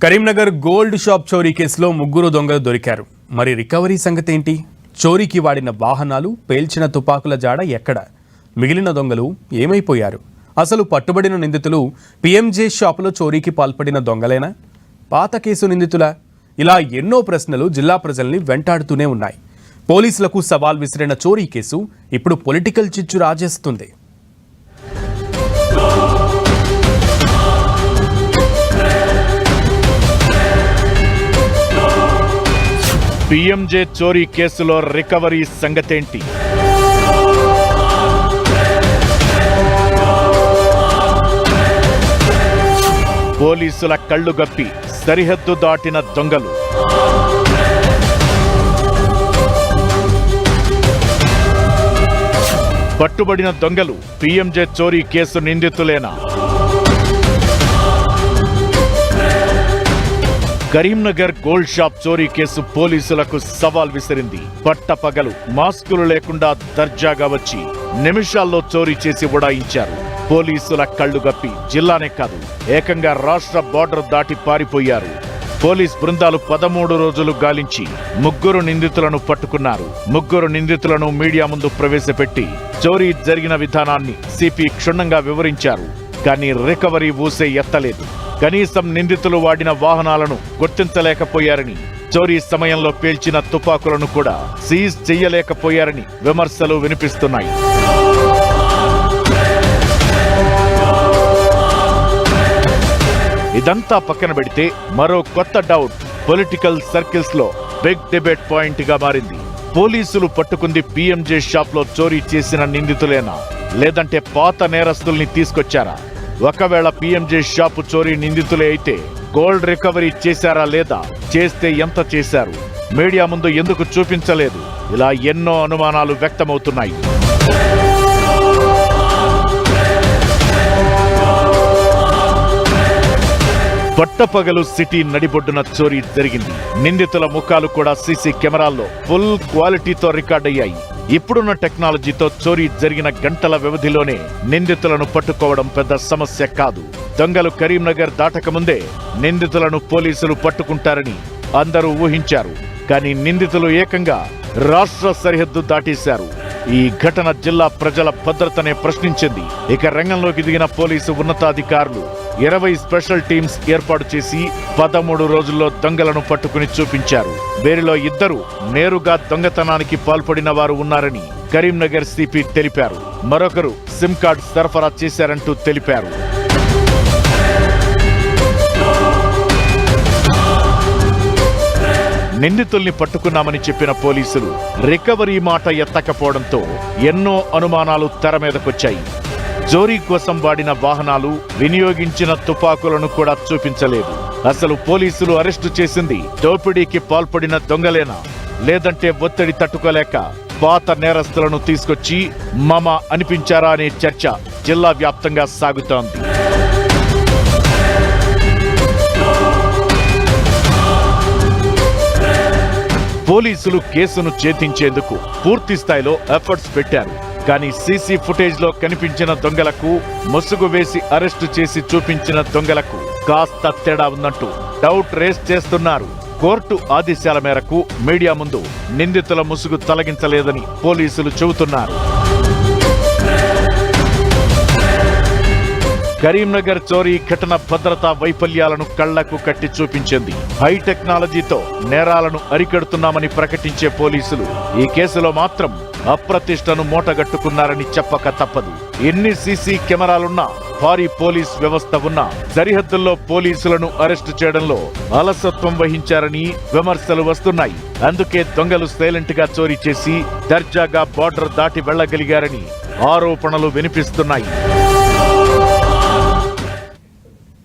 Karimnagar gold shop చోరీ కేసులో ముగ్గురు దొంగలు దొరికారు. మరి రికవరీ సంగతి ఏంటి? చోరీకి వాడిన వాహనాలు, పేల్చిన తుపాకుల జాడ ఎక్కడ? మిగిలిన దొంగలు ఏమైపోయారు? అసలు పట్టుబడిన నిందితులు పిఎంజే షాపులో చోరీకి పాల్పడిన దొంగలేనా? పాత కేసు నిందితులా? ఇలా ఎన్నో ప్రశ్నలు జిల్లా ప్రజల్ని వెంటాడుతూనే ఉన్నాయి. పోలీసులకు సవాల్ విసిరిన చోరీ కేసు ఇప్పుడు పొలిటికల్ చిచ్చు రాజేస్తుంది. పిఎంజే చోరీ కేసులో రికవరీ సంగతేంటి? పోలీసుల కళ్ళుగప్పి సరిహద్దు దాటిన దొంగలు. పట్టుబడిన దొంగలు పిఎంజే చోరీ కేసు నిందితులేనా? కరీంనగర్ గోల్డ్ షాప్ చోరీ కేసు పోలీసులకు సవాల్ విసిరింది. పట్టపగలు మాస్కులు లేకుండా దర్జాగా వచ్చి నిమిషాల్లో చోరీ చేసి ఉడాయించారు. పోలీసుల కళ్ళుగప్పి జిల్లానే కాదు, ఏకంగా రాష్ట్ర బార్డర్ దాటి పారిపోయారు. పోలీస్ బృందాలు 13 రోజులు గాలించి ముగ్గురు నిందితులను పట్టుకున్నారు. ముగ్గురు నిందితులను మీడియా ముందు ప్రవేశపెట్టి చోరీ జరిగిన విధానాన్ని సిపి క్షుణ్ణంగా వివరించారు. కానీ రికవరీ ఊసే ఎత్తలేదు. కనీసం నిందితులు వాడిన వాహనాలను గుర్తించలేకపోయారని, చోరీ సమయంలో పేల్చిన తుపాకులను కూడా సీజ్ చెయ్యలేకపోయారని విమర్శలు వినిపిస్తున్నాయి. ఇదంతా పక్కన పెడితే మరో కొత్త డౌట్ పొలిటికల్ సర్కిల్స్ లో బిగ్ డిబేట్ పాయింట్ గా మారింది. పోలీసులు పట్టుకుంది పిఎంజే షాప్ లో చోరీ చేసిన నిందితులేనా, లేదంటే పాత నేరస్తుల్ని తీసుకొచ్చారా? ఒకవేళ పిఎంజే షాపు చోరీ నిందితులే అయితే గోల్డ్ రికవరీ చేశారా లేదా? చేస్తే ఎంత చేశారు? మీడియా ముందు ఎందుకు చూపించలేదు? ఇలా ఎన్నో అనుమానాలు వ్యక్తమవుతున్నాయి. పట్టపగలు సిటీ నడిబొడ్డున చోరీ జరిగింది. నిందితుల ముఖాలు కూడా సీసీ కెమెరాల్లో ఫుల్ క్వాలిటీతో రికార్డయ్యాయి. ఇప్పుడున్న టెక్నాలజీతో చోరీ జరిగిన గంటల వ్యవధిలోనే నిందితులను పట్టుకోవడం పెద్ద సమస్య కాదు. దొంగలు కరీంనగర్ దాటకముందే నిందితులను పోలీసులు పట్టుకుంటారని అందరూ ఊహించారు. కానీ నిందితులు ఏకంగా రాష్ట్ర సరిహద్దు దాటేశారు. ఈ ఘటన జిల్లా ప్రజల భద్రతనే ప్రశ్నించింది. ఇక రంగంలోకి దిగిన పోలీసు ఉన్నతాధికారులు 20 స్పెషల్ టీమ్స్ ఏర్పాటు చేసి 13 రోజుల్లో దొంగలను పట్టుకుని చూపించారు. వీరిలో 2 నేరుగా దొంగతనానికి పాల్పడిన వారు ఉన్నారని కరీంనగర్ సిపి తెలిపారు. మరొకరు సిమ్ కార్డ్ సరఫరా చేశారంటూ తెలిపారు. నిందితుల్ని పట్టుకున్నామని చెప్పిన పోలీసులు రికవరీ మాట ఎత్తకపోవడంతో ఎన్నో అనుమానాలు తెర మీదకొచ్చాయి. చోరీ కోసం వాడిన వాహనాలు, వినియోగించిన తుపాకులను కూడా చూపించలేదు. అసలు పోలీసులు అరెస్టు చేసింది దోపిడీకి పాల్పడిన దొంగలేనా, లేదంటే ఒత్తిడి తట్టుకోలేక పాత నేరస్తులను తీసుకొచ్చి మమ అనిపించారా అనే చర్చ జిల్లా వ్యాప్తంగా సాగుతోంది. పోలీసులు కేసును ఛేదించేందుకు పూర్తి స్థాయిలో ఎఫర్ట్స్ పెట్టారు. కానీ సీసీ ఫుటేజ్ లో కనిపించిన దొంగలకు, ముసుగు వేసి అరెస్టు చేసి చూపించిన దొంగలకు కాస్త తేడా ఉందంటూ డౌట్ రేస్ చేస్తున్నారు. కోర్టు ఆదేశాల మేరకు మీడియా ముందు నిందితుల ముసుగు తొలగించలేదని పోలీసులు చెబుతున్నారు. కరీంనగర్ చోరీ ఘటన భద్రతా వైఫల్యాలను కళ్లకు కట్టి చూపించింది. హై టెక్నాలజీతో నేరాలను అరికడుతున్నామని ప్రకటించే పోలీసులు ఈ కేసులో మాత్రం అప్రతిష్టను మూటగట్టుకున్నారని చెప్పక తప్పదు. ఎన్ని సీసీ కెమెరాలున్నా, భారీ పోలీస్ వ్యవస్థ ఉన్నా సరిహద్దుల్లో పోలీసులను అరెస్టు చేయడంలో అలసత్వం వహించారని విమర్శలు వస్తున్నాయి. అందుకే దొంగలు సైలెంట్ గా చోరీ చేసి దర్జాగా బార్డర్ దాటి వెళ్లగలిగారని ఆరోపణలు వినిపిస్తున్నాయి.